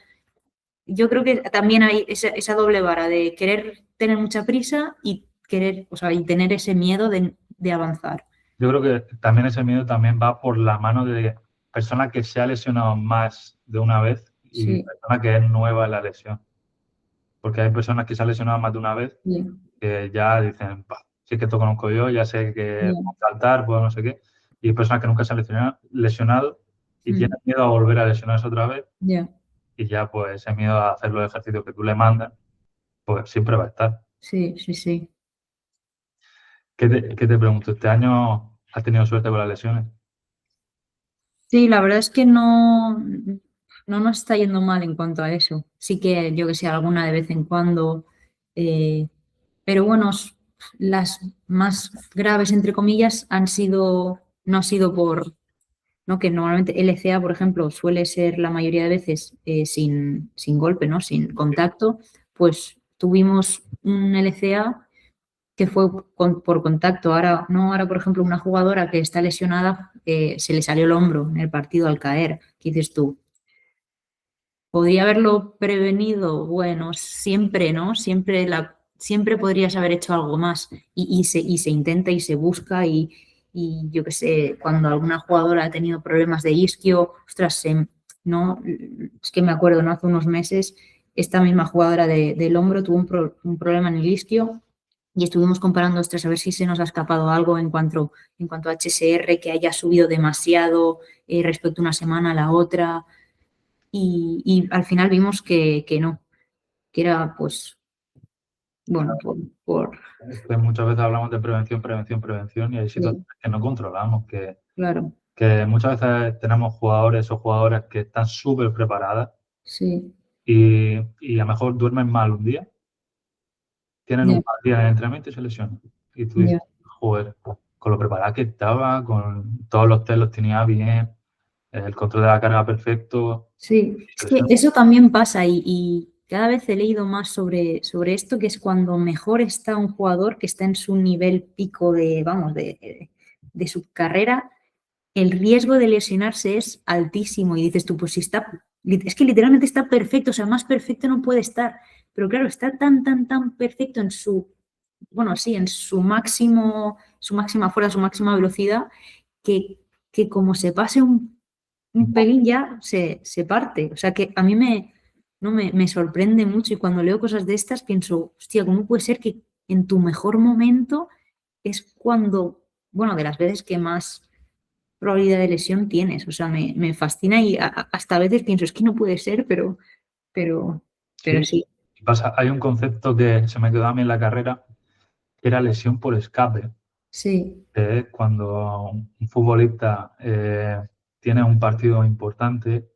Yo creo que también hay esa doble vara de querer tener mucha prisa y querer, o sea, y tener ese miedo de avanzar. Yo creo que también ese miedo también va por la mano de persona que se ha lesionado más de una vez y Sí, persona que es nueva en la lesión. Porque hay personas que se han lesionado más de una vez bien, que ya dicen, "Bah, si es que esto conozco yo, ya sé que bien, puedo saltar, puedo no sé qué". Y hay personas que nunca se han lesionado y mm, tienen miedo a volver a lesionarse otra vez ya, y ya pues ese miedo a hacer los ejercicios que tú le mandas, pues siempre va a estar. sí, sí, sí. ¿Qué te pregunto? ¿Este año has tenido suerte con las lesiones? Sí, la verdad es que no nos está yendo mal en cuanto a eso. Sí que yo que sé, alguna de vez en cuando, eh, pero bueno, las más graves, entre comillas, no ha sido ¿no? Que normalmente LCA, por ejemplo, suele ser la mayoría de veces sin golpe, ¿no? Sin contacto, pues tuvimos un LCA que fue por contacto. Ahora, no, ahora, por ejemplo, una jugadora que está lesionada, se le salió el hombro en el partido al caer. ¿Qué dices tú? ¿Podría haberlo prevenido? Bueno, siempre, ¿no? Siempre podrías haber hecho algo más y se intenta y se busca y yo qué sé, cuando alguna jugadora ha tenido problemas de isquio, ostras, no, es que me acuerdo, ¿no? Hace unos meses esta misma jugadora del hombro tuvo un problema en el isquio y estuvimos comparando, ostras, a ver si se nos ha escapado algo en cuanto a HSR, que haya subido demasiado respecto a una semana a la otra y al final vimos que no, que era pues, bueno, por Es que muchas veces hablamos de prevención, prevención, prevención y hay sí, situaciones que no controlamos, claro, que muchas veces tenemos jugadores o jugadoras que están súper preparadas sí, y a lo mejor duermen mal un día, tienen un ya, mal día de entrenamiento y se lesionan. Y tú dices, ya. joder, con lo preparada que estaba, con todos los test los tenía bien, el control de la carga perfecto, Sí, y se es que lesiona. eso también pasa y cada vez he leído más sobre esto, que es cuando mejor está un jugador que está en su nivel pico de, vamos, de su carrera, el riesgo de lesionarse es altísimo y dices tú, pues si está, es que literalmente está perfecto, o sea, más perfecto no puede estar, pero claro, está tan, tan, tan perfecto en bueno, sí, en su máxima fuerza, su máxima velocidad, que, que como se pase un pelín ya se parte. O sea que a mí no me sorprende mucho y cuando leo cosas de estas pienso, hostia, ¿cómo puede ser que en tu mejor momento es cuando, bueno, de las veces que más probabilidad de lesión tienes? O sea, me fascina y hasta a veces pienso, es que no puede ser, pero, pero Sí, sí, pasa, hay un concepto que se me quedó a mí en la carrera, que era lesión por escape, sí, que es cuando un futbolista tiene un partido importante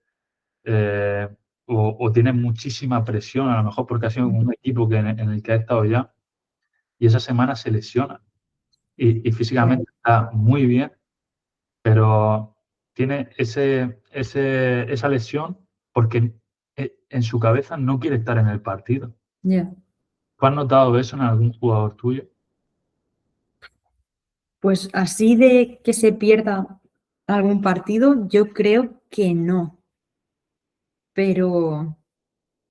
eh, o tiene muchísima presión, a lo mejor porque ha sido un equipo en el que ha estado ya, y esa semana se lesiona y ya, físicamente está muy bien, pero tiene esa lesión porque en su cabeza no quiere estar en el partido. ya. ¿Tú has notado eso en algún jugador tuyo? Pues así de que se pierda algún partido, yo creo que no, pero,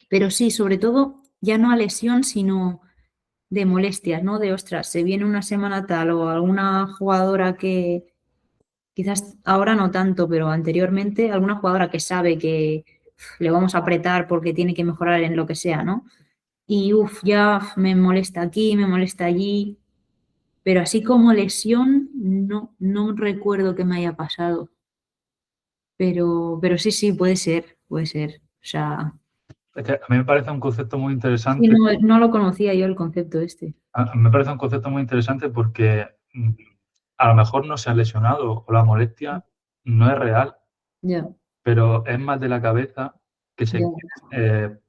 pero sí, sobre todo ya no a lesión, sino de molestias, ¿no? De ostras, se viene una semana tal o alguna jugadora que quizás ahora no tanto, pero anteriormente alguna jugadora que sabe que le vamos a apretar porque tiene que mejorar en lo que sea, ¿no? Y ya me molesta aquí, me molesta allí, pero así como lesión, no recuerdo que me haya pasado. Pero sí, sí, puede ser, puede ser. O sea, Es que a mí me parece un concepto muy sí, interesante. no lo conocía yo el concepto este. Me parece un concepto muy interesante porque a lo mejor no se ha lesionado o la molestia no es real, Ya, pero es más de la cabeza que se Ya. quieren,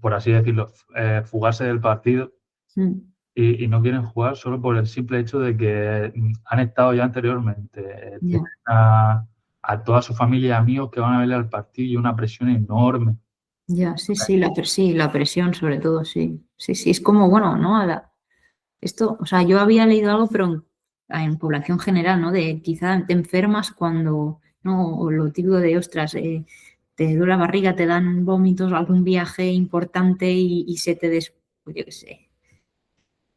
por así decirlo, fugarse del partido Mm, y no quieren jugar solo por el simple hecho de que han estado ya anteriormente, ya. tienen a toda su familia y amigos que van a verle al partido y una presión enorme. Ya, sí, sí, sí, la presión sobre todo, sí. Sí, sí, es como, bueno, ¿no? Esto, o sea, yo había leído algo, pero en población general, ¿no? De quizá te enfermas cuando, ¿no? O lo típico de, ostras, te duele la barriga, te dan vómitos, algún viaje importante y se te pues yo qué sé.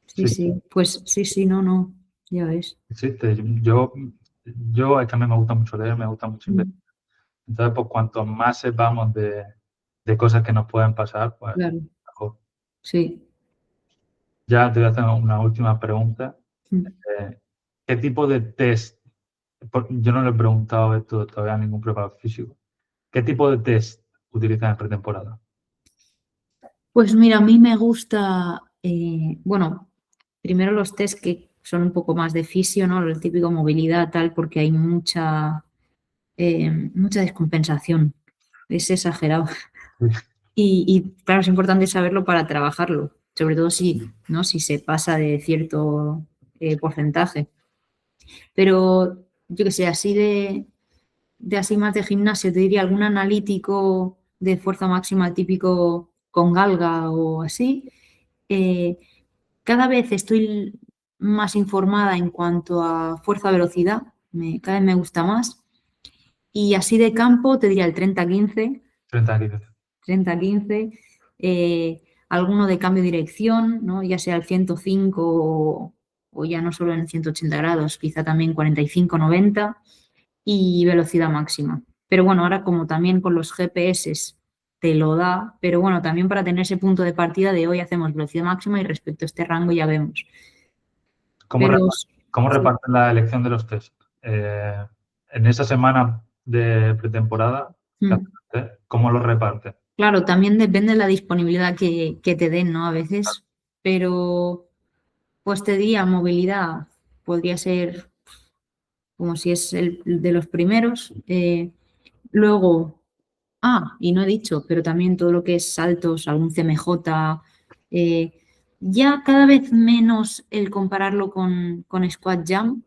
Sí, Sí, sí, pues sí, sí, no, no, ya ves. existe. Yo es que a mí me gusta mucho leer, me gusta mucho Mm, investigar. Entonces, pues cuanto más sepamos de cosas que nos pueden pasar, pues claro, mejor. sí. Ya te voy a hacer una última pregunta. Mm. Eh, ¿Qué tipo de test? Yo no le he preguntado esto todavía a ningún preparador físico. ¿Qué tipo de test utilizan en pretemporada? Pues mira, a mí me gusta, bueno, primero los test que son un poco más de fisio, ¿no? El típico movilidad, tal, porque hay mucha descompensación. Es exagerado. Y, claro, es importante saberlo para trabajarlo, sobre todo si, ¿no? Si se pasa de cierto porcentaje. Pero yo que sé, así de así más de gimnasio, te diría algún analítico de fuerza máxima típico con galga o así. Eh, Cada vez estoy más informada en cuanto a fuerza-velocidad, cada vez me gusta más. Y así de campo te diría el 30-15, 30 kilos. 30-15, alguno de cambio de dirección, ¿no? Ya sea el 105 o ya no solo en 180 grados, quizá también 45-90 y velocidad máxima. Pero bueno, ahora como también con los GPS te lo da, pero bueno, también para tener ese punto de partida de hoy hacemos velocidad máxima y respecto a este rango ya vemos. ¿Cómo, Pero cómo sí. reparten la elección de los test? En esa semana de pretemporada, ¿qué hacen Mm. ustedes? ¿Cómo los reparten? Claro, también depende de la disponibilidad que te den, ¿no? A veces, pero pues te diría movilidad, podría ser como si es el de los primeros. Luego, y no he dicho, pero también todo lo que es saltos, algún CMJ, eh, ya cada vez menos el compararlo con Squat Jump,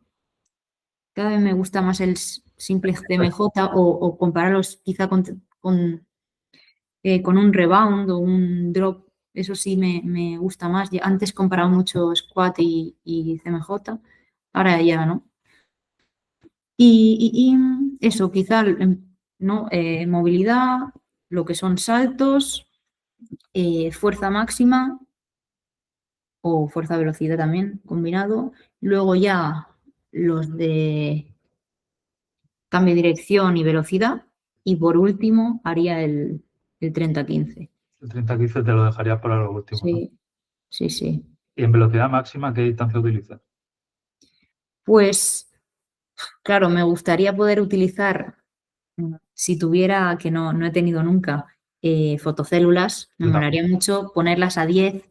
cada vez me gusta más el simple CMJ o compararlos quizá con un rebound o un drop, eso sí me gusta más. Antes comparaba mucho squat y CMJ, ahora ya no. Y eso, quizá, ¿no? Movilidad, lo que son saltos, fuerza máxima o fuerza-velocidad también combinado. Luego ya los de cambio de dirección y velocidad. Y por último haría el 30-15. El 30-15 te lo dejarías para lo último, ¿no? Sí, sí, sí. ¿Y en velocidad máxima qué distancia utilizas? Pues claro, me gustaría poder utilizar, si tuviera, que no he tenido nunca, fotocélulas, me Yo tampoco. molaría mucho ponerlas a 10,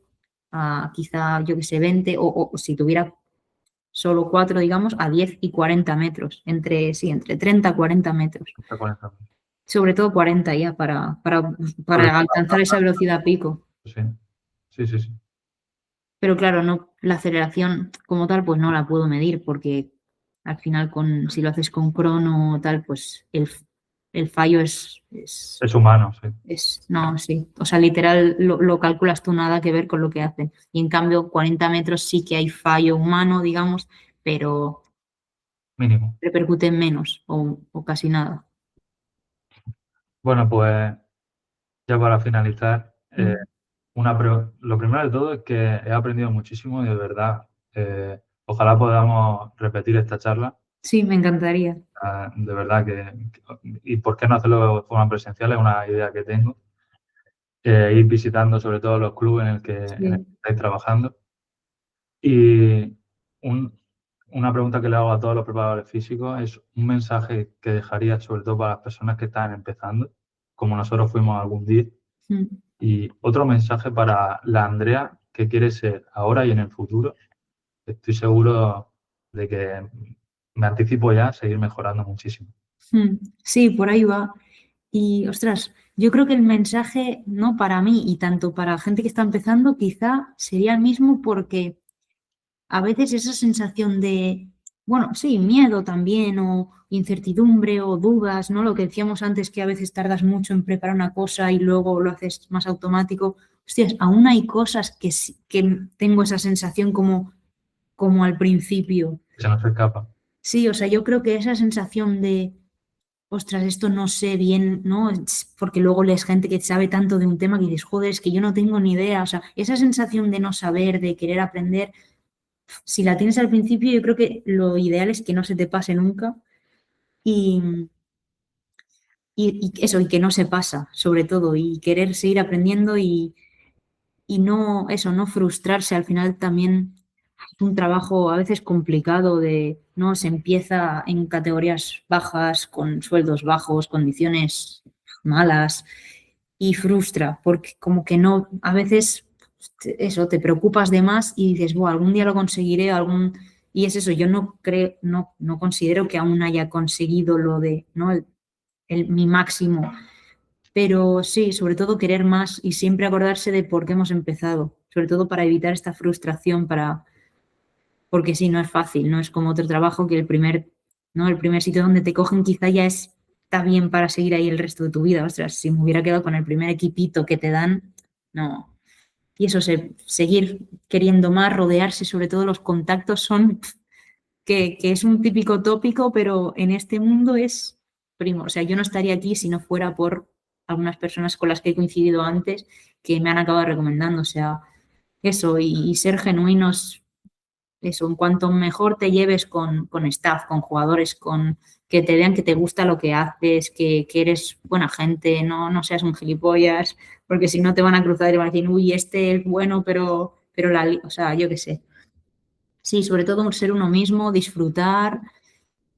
a quizá, yo que sé, 20, o si tuviera solo 4, digamos, a 10 y 40 metros, sí, entre 30 y 40 metros. Hasta 40. Sobre todo 40 ya Sobre para alcanzar esa velocidad pico. sí, sí, sí, sí. Pero claro, no, la aceleración como tal, pues no la puedo medir porque al final si lo haces con crono o tal, pues el fallo Es humano, sí. no, sí. O sea, literal lo calculas tú nada que ver con lo que hacen. Y en cambio, 40 metros sí que hay fallo humano, digamos, pero Mínimo. repercute en menos o casi nada. Bueno, pues ya para finalizar, Mm. lo primero de todo es que he aprendido muchísimo y de verdad, ojalá podamos repetir esta charla. Sí, me encantaría. De verdad y por qué no hacerlo de forma presencial es una idea que tengo. Ir visitando sobre todo los clubes en el que Sí. estáis trabajando. Y un- una pregunta que le hago a todos los preparadores físicos es un mensaje que dejaría sobre todo para las personas que están empezando, como nosotros fuimos algún día, Mm. y otro mensaje para la Andrea que quiere ser ahora y en el futuro. Estoy seguro de que me anticipo ya a seguir mejorando muchísimo. Mm. Sí, por ahí va. Y, ostras, yo creo que el mensaje, ¿no? Para mí y tanto para la gente que está empezando, quizá sería el mismo porque a veces esa sensación de, bueno, sí, miedo también o incertidumbre o dudas, ¿no? Lo que decíamos antes, que a veces tardas mucho en preparar una cosa y luego lo haces más automático. Hostias, aún hay cosas que tengo esa sensación como al principio. Se nos escapa. Sí, o sea, yo creo que esa sensación de, ostras, esto no sé bien, ¿no? Porque luego lees gente que sabe tanto de un tema que dices, joder, es que yo no tengo ni idea. O sea, esa sensación de no saber, de querer aprender, si la tienes al principio, yo creo que lo ideal es que no se te pase nunca y, y eso, y que no se pasa, sobre todo, y querer seguir aprendiendo y no, eso, no frustrarse. Al final también es un trabajo a veces complicado de, ¿no? Se empieza en categorías bajas, con sueldos bajos, condiciones malas y frustra, porque como que no, a veces eso, te preocupas de más y dices, "Buah, algún día lo conseguiré, algún... Y es eso, yo no creo, no considero que aún haya conseguido lo de, ¿no? Mi máximo, pero sí, sobre todo querer más y siempre acordarse de por qué hemos empezado, sobre todo para evitar esta frustración, porque sí, no es fácil, no es como otro trabajo que ¿no? El primer sitio donde te cogen quizá ya está bien para seguir ahí el resto de tu vida. Ostras, si me hubiera quedado con el primer equipito que te dan, no. Y eso, seguir queriendo más, rodearse, sobre todo los contactos son, que es un típico tópico, pero en este mundo es primo. O sea, yo no estaría aquí si no fuera por algunas personas con las que he coincidido antes que me han acabado recomendando. O sea, eso, y ser genuinos, eso, en cuanto mejor te lleves con staff, con jugadores, con que te vean que te gusta lo que haces, que eres buena gente, no seas un gilipollas, porque si no te van a cruzar y van a decir, uy, este es bueno, pero o sea, yo qué sé. Sí, sobre todo ser uno mismo, disfrutar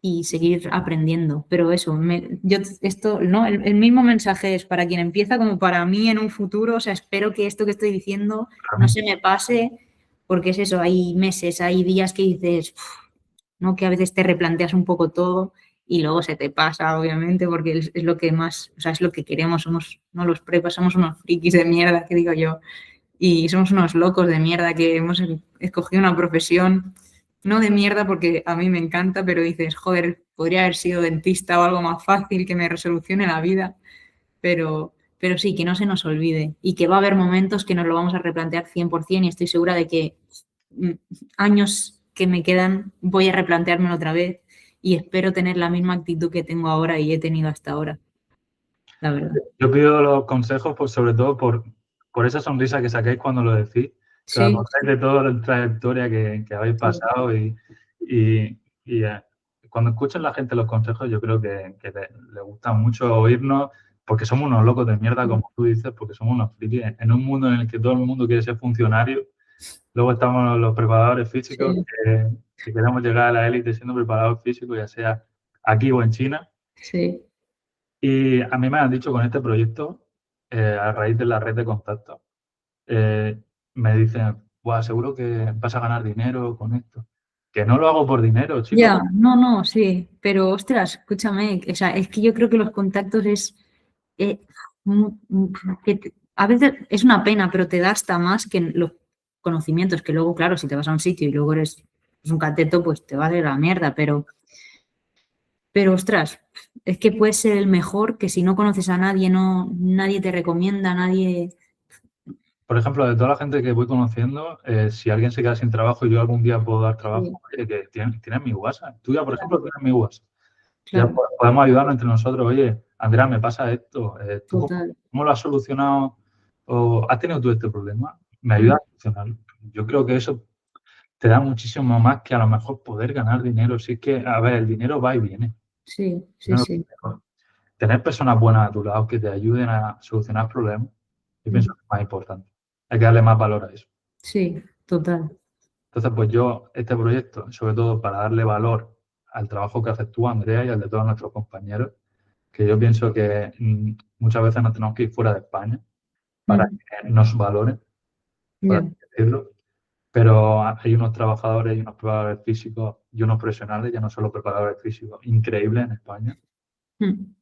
y seguir aprendiendo. Pero eso, yo esto, ¿no? El mismo mensaje es para quien empieza como para mí en un futuro. O sea, espero que esto que estoy diciendo no se me pase, porque es eso, hay meses, hay días que dices, "Uf", ¿no? Que a veces te replanteas un poco todo y luego se te pasa, obviamente, porque es lo que más, o sea, es lo que queremos, somos, no los prepas, somos unos frikis de mierda, que digo yo, y somos unos locos de mierda que hemos escogido una profesión, no de mierda porque a mí me encanta, pero dices, joder, podría haber sido dentista o algo más fácil que me resolucione la vida, pero sí, que no se nos olvide y que va a haber momentos que nos lo vamos a replantear 100% y estoy segura de que mm, años que me quedan voy a replanteármelo otra vez y espero tener la misma actitud que tengo ahora y he tenido hasta ahora, la verdad. Yo pido los consejos, pues, sobre todo por esa sonrisa que sacáis cuando lo decís, que os Sí, acordáis de toda la trayectoria que habéis sí, pasado y cuando escuchan la gente los consejos, yo creo que le gusta mucho oírnos porque somos unos locos de mierda, como tú dices, porque somos unos frikis. En un mundo en el que todo el mundo quiere ser funcionario, luego estamos los preparadores físicos sí, que queremos llegar a la élite siendo preparador físico, ya sea aquí o en China. sí. Y a mí me han dicho con este proyecto, a raíz de la red de contactos, eh, me dicen, "Buah, seguro que vas a ganar dinero con esto". Que no lo hago por dinero, chicos. Ya, no, sí, pero ostras, escúchame, o sea, es que yo creo que los contactos es, eh, a veces es una pena, pero te da hasta más que los conocimientos, que luego, claro, si te vas a un sitio y luego eres un cateto, pues te va de la mierda, pero ostras, es que puedes ser el mejor, que si no conoces a nadie, nadie te recomienda, nadie, Por ejemplo, de toda la gente que voy conociendo, si alguien se queda sin trabajo y yo algún día puedo dar trabajo, sí, oye, que tienes mi WhatsApp. Tú ya, por ejemplo, tienes mi WhatsApp. Ya claro, podemos ayudarnos entre nosotros. Oye, Andrea, me pasa esto. ¿Tú total. cómo lo has solucionado? ¿O has tenido tú este problema? ¿Me ayudas Mm, a solucionarlo? Yo creo que eso te da muchísimo más que a lo mejor poder ganar dinero. Si es que, a ver, el dinero va y viene. sí, sí, No, sí, tener personas buenas a tu lado que te ayuden a solucionar problemas, yo pienso mm, que es más importante. Hay que darle más valor a eso. sí, total. Entonces, pues yo, este proyecto, sobre todo para darle valor al trabajo que haces tú, Andrea, y al de todos nuestros compañeros, que yo pienso que muchas veces nos tenemos que ir fuera de España para Mm, que nos valoren, por ya, así decirlo. Pero hay unos trabajadores y unos preparadores físicos y unos profesionales, ya no solo preparadores físicos, increíbles en España.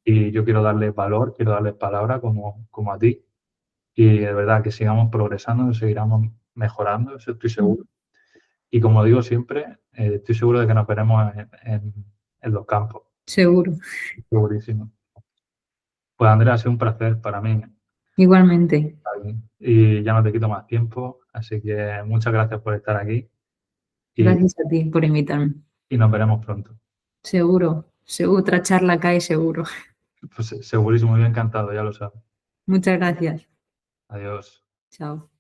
Y yo quiero darle valor, quiero darle palabra como a ti. Y de verdad que sigamos progresando, que seguiremos mejorando, eso estoy seguro. Y como digo siempre, estoy seguro de que nos veremos en los campos. Seguro. Segurísimo. Pues Andrea, ha sido un placer para mí. Igualmente. Y ya no te quito más tiempo, así que muchas gracias por estar aquí. Gracias a ti por invitarme. Y nos veremos pronto. Seguro. Otra charla cae seguro. Pues segurísimo, muy encantado, ya lo sabes. Muchas gracias. Adiós. Chao.